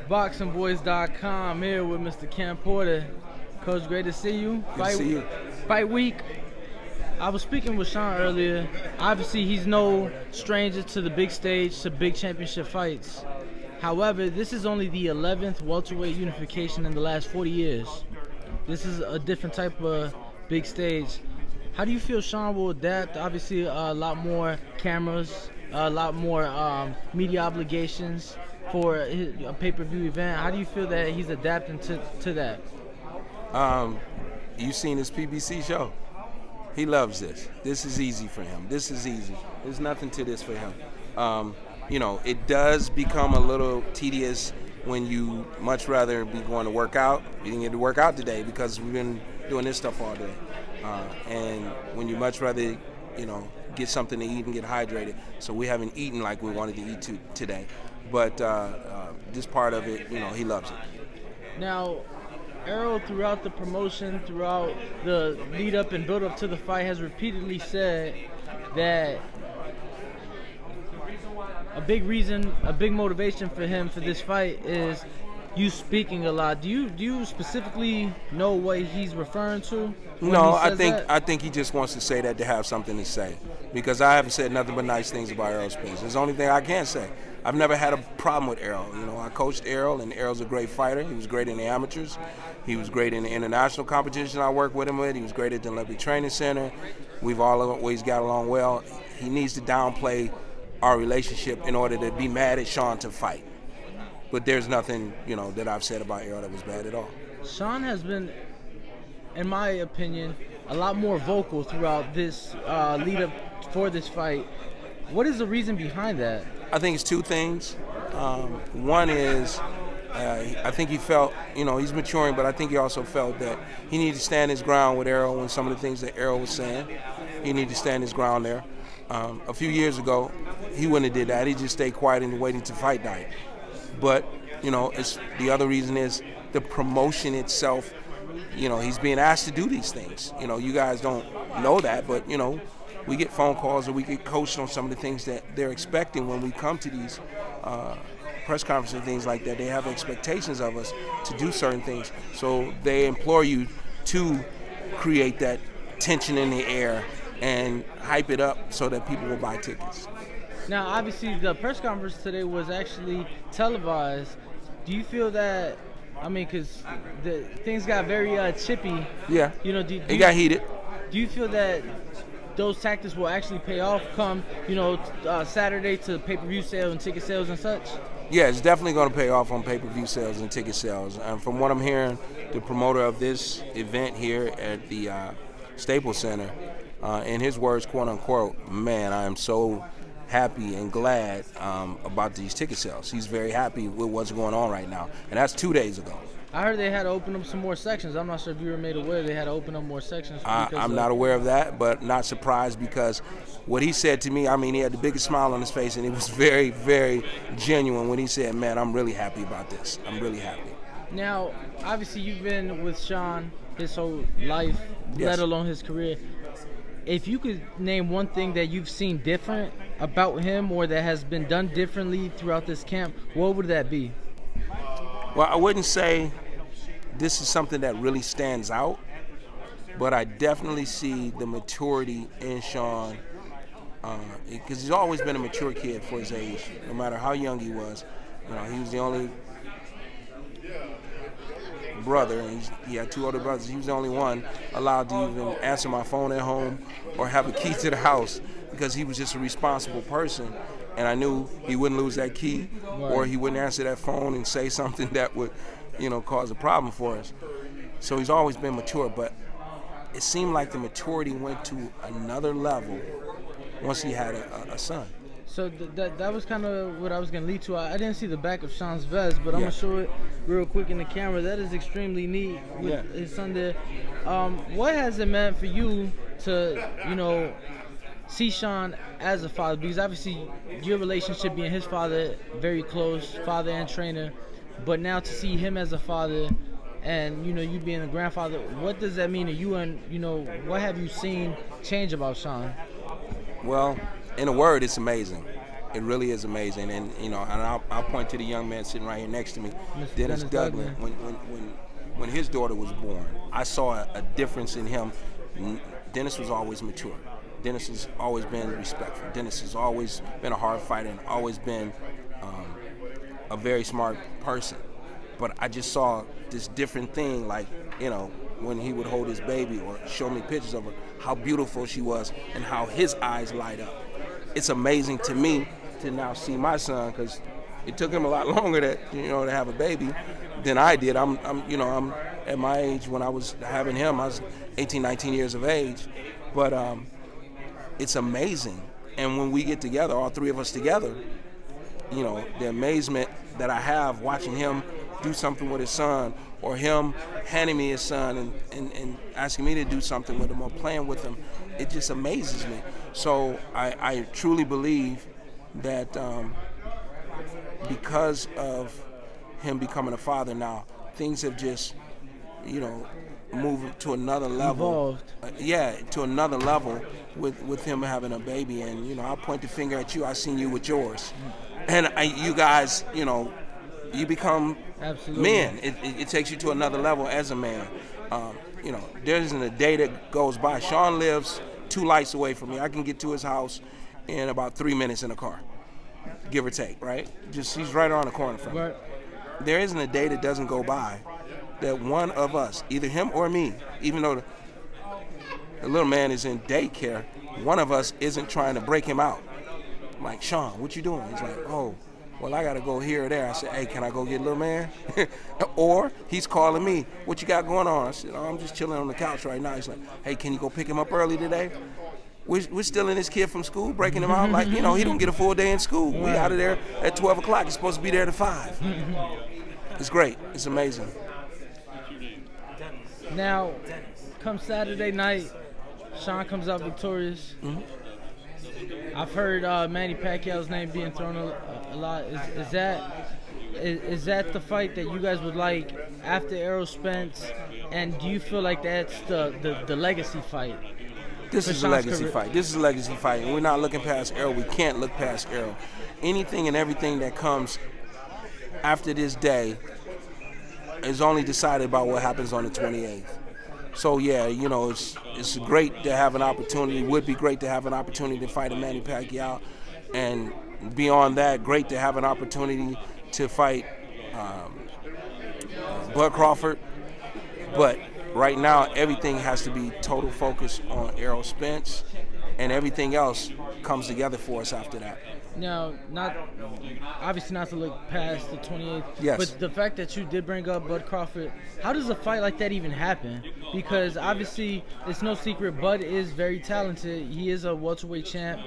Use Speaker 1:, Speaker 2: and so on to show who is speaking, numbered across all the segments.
Speaker 1: ThaBoxingvoice.com here with Mr. Ken Porter. Coach, great to see you.
Speaker 2: Good to see you.
Speaker 1: Fight week. I was speaking with Shawn earlier. Obviously, he's no stranger to the big stage, to big championship fights. However, this is only the 11th welterweight unification in the last 40 years. This is a different type of big stage. How do you feel Shawn will adapt? Obviously, a lot more cameras, a lot more media obligations for a pay-per-view event. How do you feel that he's adapting to that?
Speaker 2: You've seen his PBC show. He loves this. This is easy for him. This is easy. There's nothing to this for him. It does become a little tedious when you much rather be going to work out. You didn't get to work out today because we've been doing this stuff all day. And when you much rather, get something to eat and get hydrated. So we haven't eaten like we wanted to eat today. But this part of it, he loves it.
Speaker 1: Now, Errol, throughout the promotion, throughout the lead up and build up to the fight, has repeatedly said that a big reason, a big motivation for him for this fight is you speaking a lot. Do you specifically know what he's referring to?
Speaker 2: No, I think he just wants to say that to have something to say, because I haven't said nothing but nice things about Errol Spence. It's the only thing I can say. I've never had a problem with Errol. I coached Errol, and Errol's a great fighter. He was great in the amateurs. He was great in the international competition I worked with him with. He was great at the Olympic Training Center. We've always got along well. He needs to downplay our relationship in order to be mad at Shawn to fight. But there's nothing, that I've said about Errol that was bad at all.
Speaker 1: Shawn has been, in my opinion, a lot more vocal throughout this lead up for this fight. What is the reason behind that?
Speaker 2: I think it's two things. One is I think he felt, he's maturing, but I think he also felt that he needed to stand his ground with Errol and some of the things that Errol was saying. He needed to stand his ground there. A few years ago, he wouldn't have did that. He just stayed quiet and waited to fight night. But, it's the other reason is the promotion itself. He's being asked to do these things. You guys don't know that, but, we get phone calls or we get coached on some of the things that they're expecting when we come to these press conferences and things like that. They have expectations of us to do certain things. So they implore you to create that tension in the air and hype it up so that people will buy tickets.
Speaker 1: Now, obviously, the press conference today was actually televised. Do you feel that, because the things got very chippy.
Speaker 2: Yeah, it got heated.
Speaker 1: Do you feel that those tactics will actually pay off come, Saturday to pay-per-view sales and ticket sales and such?
Speaker 2: Yeah, it's definitely going to pay off on pay-per-view sales and ticket sales. And from what I'm hearing, the promoter of this event here at the Staples Center, in his words, quote-unquote, man, I am so happy and glad about these ticket sales. He's very happy with what's going on right now. And that's 2 days ago.
Speaker 1: I heard they had to open up some more sections. I'm not sure if you were made aware they had to open up more sections.
Speaker 2: I'm not aware of that, but not surprised, because what he said to me, he had the biggest smile on his face, and it was very, very genuine when he said, man, I'm really happy about this. I'm really happy.
Speaker 1: Now, obviously, you've been with Shawn his whole life, let alone his career. If you could name one thing that you've seen different about him or that has been done differently throughout this camp, what would that be?
Speaker 2: Well, I wouldn't say this is something that really stands out, but I definitely see the maturity in Shawn, because he's always been a mature kid for his age, no matter how young he was. He was the only brother, and he had two older brothers. He was the only one allowed to even answer my phone at home or have a key to the house, because he was just a responsible person. And I knew he wouldn't lose that key, or he wouldn't answer that phone and say something that would, cause a problem for us. So he's always been mature, but it seemed like the maturity went to another level once he had a son.
Speaker 1: So that was kind of what I was going to lead to. I didn't see the back of Shawn's vest, but I'm going to show it real quick in the camera. That is extremely neat with his son there. What has it meant for you to, see Shawn as a father? Because obviously your relationship being his father, very close, father and trainer, but now to see him as a father and, you being a grandfather, what does that mean to you, and, what have you seen change about Shawn?
Speaker 2: Well, in a word, it's amazing. It really is amazing. And, you know, and I'll point to the young man sitting right here next to me, Dennis Duggan. When his daughter was born, I saw a difference in him. Dennis was always mature. Dennis has always been respectful. Dennis has always been a hard fighter and always been a very smart person. But I just saw this different thing, like, you know, when he would hold his baby or show me pictures of her, how beautiful she was and how his eyes light up. It's amazing to me to now see my son, because it took him a lot longer to have a baby than I did. I'm at my age when I was having him, I was 18, 19 years of age. But it's amazing. And when we get together, all three of us together, you know, the amazement that I have watching him do something with his son, or him handing me his son and asking me to do something with him or playing with him, it just amazes me. So I truly believe that because of him becoming a father now, things have just, you know, moved to another level.
Speaker 1: Evolved.
Speaker 2: To another level with him having a baby. And, you know, I'll point the finger at you. I seen you with yours. And you guys, you know, you become men. It takes you to another level as a man. You know, there isn't a day that goes by. Shawn lives 2 lights away from me. I can get to his house in about 3 minutes in a car, give or take, right? Just he's right around the corner from me. There isn't a day that doesn't go by that one of us, either him or me, even though the little man is in daycare, one of us isn't trying to break him out. I'm like, Shawn, what you doing? He's like, oh, well, I got to go here or there. I said, hey, can I go get little man? Or he's calling me, what you got going on? I said, oh, I'm just chilling on the couch right now. He's like, hey, can you go pick him up early today? We're stealing this kid from school, breaking him out. Like, you know, he don't get a full day in school. We out of there at 12 o'clock. He's supposed to be there at 5. It's great. It's amazing.
Speaker 1: Now, come Saturday night, Shawn comes out victorious.
Speaker 2: Mm-hmm.
Speaker 1: I've heard Manny Pacquiao's name being thrown a lot. Is that the fight that you guys would like after Errol Spence? And do you feel like that's the legacy fight?
Speaker 2: This is a legacy fight. This is a legacy fight, and we're not looking past Errol. We can't look past Errol. Anything and everything that comes after this day is only decided by what happens on the 28th. So yeah, you know, it's great to have an opportunity. It would be great to have an opportunity to fight a Manny Pacquiao, and beyond that, great to have an opportunity to fight Bud Crawford. But right now, everything has to be total focus on Errol Spence, and everything else comes together for us after that.
Speaker 1: Now, obviously not to look past the 28th,
Speaker 2: yes,
Speaker 1: but the fact that you did bring up Bud Crawford, how does a fight like that even happen? Because obviously, it's no secret, Bud is very talented. He is a welterweight champ.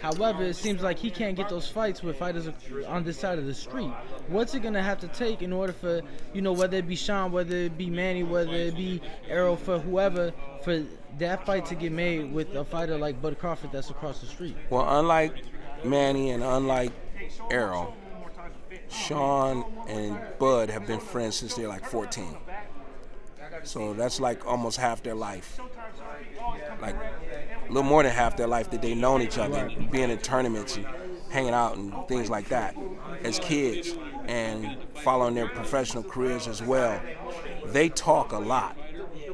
Speaker 1: However, it seems like he can't get those fights with fighters on this side of the street. What's it going to have to take in order for, you know, whether it be Shawn, whether it be Manny, whether it be Errol, for whoever, for that fight to get made with a fighter like Bud Crawford that's across the street?
Speaker 2: Well, unlike Manny and unlike Errol, Shawn and Bud have been friends since they're like 14. So that's like almost half their life. Like a little more than half their life that they've known each other, being in tournaments and hanging out and things like that as kids, and following their professional careers as well. They talk a lot,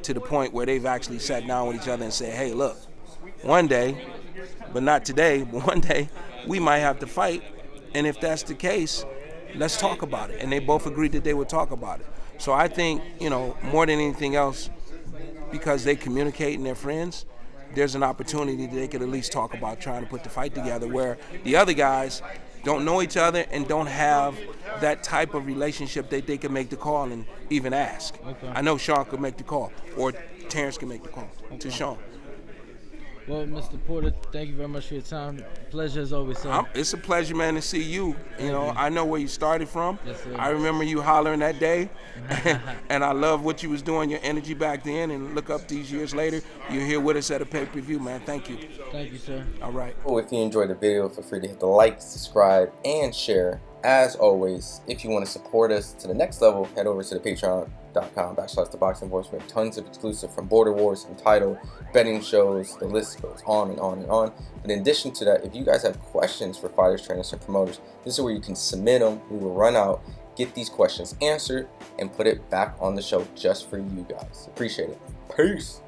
Speaker 2: to the point where they've actually sat down with each other and said, hey, look, one day, but not today, but one day, we might have to fight, and if that's the case, let's talk about it. And they both agreed that they would talk about it. So I think, you know, more than anything else, because they communicate and they're friends, there's an opportunity that they could at least talk about trying to put the fight together, where the other guys don't know each other and don't have that type of relationship that they can make the call and even ask. Okay. I know Shawn could make the call, or Terence can make the call to Shawn.
Speaker 1: Well, Mr. Porter, thank you very much for your time. Pleasure as always, sir.
Speaker 2: It's a pleasure, man, to see you. You know, I know where you started from.
Speaker 1: Yes, sir.
Speaker 2: I remember you hollering that day, and I love what you was doing, your energy back then, and look up these years later, you're here with us at a pay-per-view, man. Thank you.
Speaker 1: Thank you, sir.
Speaker 2: All right.
Speaker 3: If you enjoyed the video, feel free to hit the like, subscribe, and share as always, if you want to support us to the next level, head over to the patreon.com/ThaBoxingVoice. We have tons of exclusive from Border Wars, from title, betting shows, the list goes on and on and on. But in addition to that, if you guys have questions for fighters, trainers, and promoters, this is where you can submit them. We will run out, get these questions answered, and put it back on the show just for you guys. Appreciate it. Peace.